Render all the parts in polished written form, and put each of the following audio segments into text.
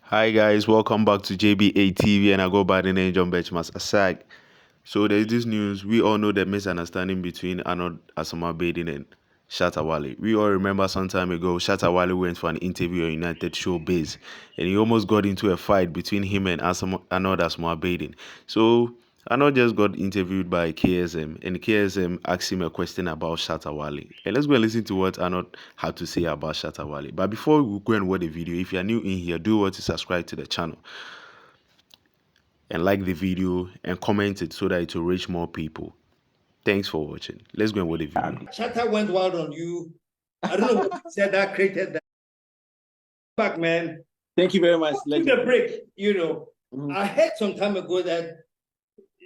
Hi guys, welcome back to JBA TV, and I go by the name John Benchmas Asag. So there's this news. We all know the misunderstanding between Arnold, Asamoah Baidoo and Shatta Wale. We all remember some time ago Shatta Wale went for an interview on United Showbiz, and he almost got into a fight between him and Arnold Asamoah Baidoo. So Arnold just got interviewed by KSM, and KSM asked him a question about Shatta Wale. And let's go and listen to what Arnold had to say about Shatta Wale. But before we go and watch the video, if you are new in here, do want to subscribe to the channel and like the video and comment it so that it will reach more people. Thanks for watching. Let's go and watch the video. Shatta went wild on you. I don't know what he said that created that. Back, man. Thank you very much. To the break, I heard some time ago that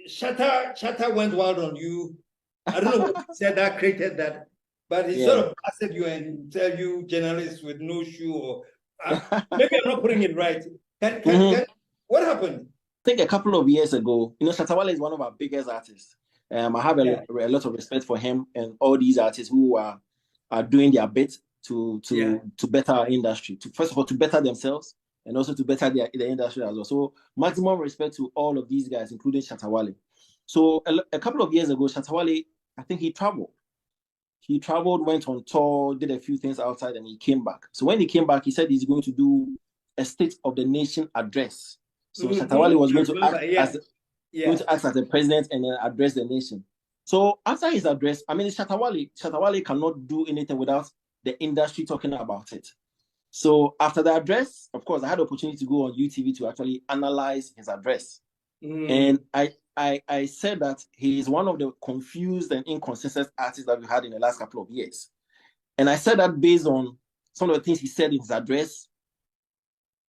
Shatta went wild on you. I don't know what he said that created that, but he sort of blasted you and tell you journalists with no shoe, or maybe I'm not putting it right. What happened? I think a couple of years ago, Shatta Wale is one of our biggest artists. I have a lot of respect for him and all these artists who are doing their bit to better our industry. First of all, to better themselves and also to better the industry as well. So maximum respect to all of these guys, including Shatta Wale. So a couple of years ago, Shatta Wale, I think he traveled. He traveled, went on tour, did a few things outside, and he came back. So when he came back, he said he's going to do a State of the Nation address. So Shatta Wale was going to act as the president and then address the nation. So after his address, I mean, Shatta Wale cannot do anything without the industry talking about it. So after the address, of course, I had the opportunity to go on UTV to actually analyze his address. And I said that he is one of the confused and inconsistent artists that we had in the last couple of years. And I said that based on some of the things he said in his address,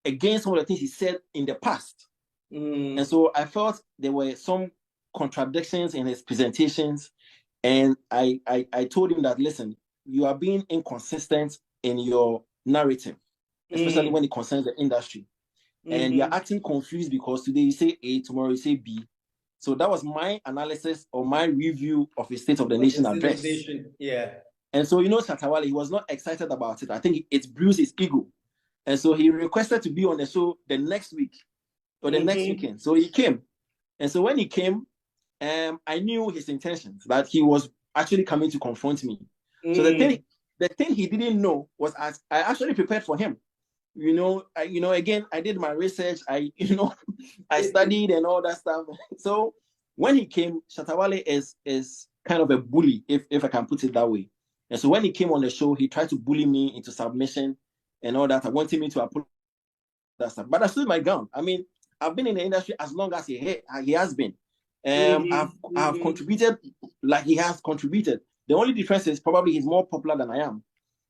against some of the things he said in the past. And so I felt there were some contradictions in his presentations. And I told him that, listen, you are being inconsistent in your narrative, especially when it concerns the industry. And you're acting confused because today you say A, tomorrow you say B. So that was my analysis or my review of his State of the Nation address. And so, Shatta Wale, he was not excited about it. I think it bruised his ego. And so he requested to be on the show the next week or the next weekend. So he came. And so when he came, I knew his intentions, that he was actually coming to confront me. So the thing he didn't know was I actually prepared for him. Again, I did my research. I studied and all that stuff. So when he came, Shatta Wale is kind of a bully, if I can put it that way. And so when he came on the show, he tried to bully me into submission and all that. I wanted me to apologize that stuff, but I stood my ground. I mean, I've been in the industry as long as he has been. I've contributed like he has contributed. The only difference is probably he's more popular than I am.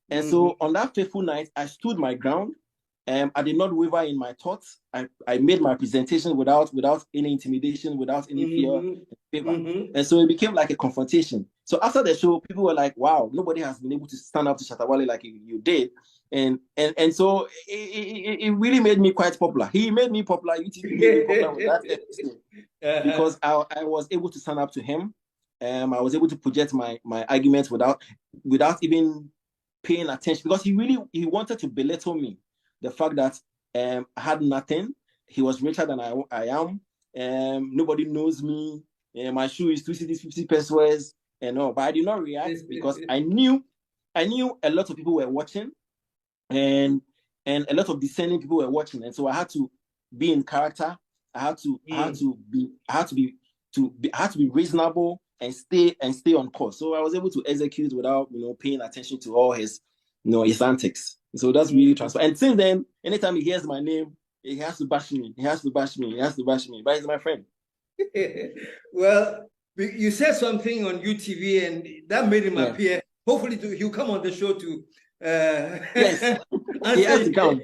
And so on that fateful night, I stood my ground. I did not waver in my thoughts. I made my presentation without any intimidation, without any fear. And so it became like a confrontation. So after the show, people were like, wow, nobody has been able to stand up to Shatta Wale like you did. And so it really made me quite popular. He made me popular. UTV made me popular with that episode. Because I was able to stand up to him. I was able to project my arguments without even paying attention, because he wanted to belittle me. The fact that I had nothing. He was richer than I am. Nobody knows me. My shoe is 2 cities, 50 pesos, and all. But I did not react because I knew a lot of people were watching, and a lot of discerning people were watching, and so I had to be in character. I had to be reasonable and stay on course. So I was able to execute without paying attention to all his his antics. So that's really transparent. And since then, anytime he hears my name, he has to bash me. He has to bash me. But he's my friend. Well, you said something on UTV, and that made him appear. Hopefully, he'll come on the show to yes, he has to come.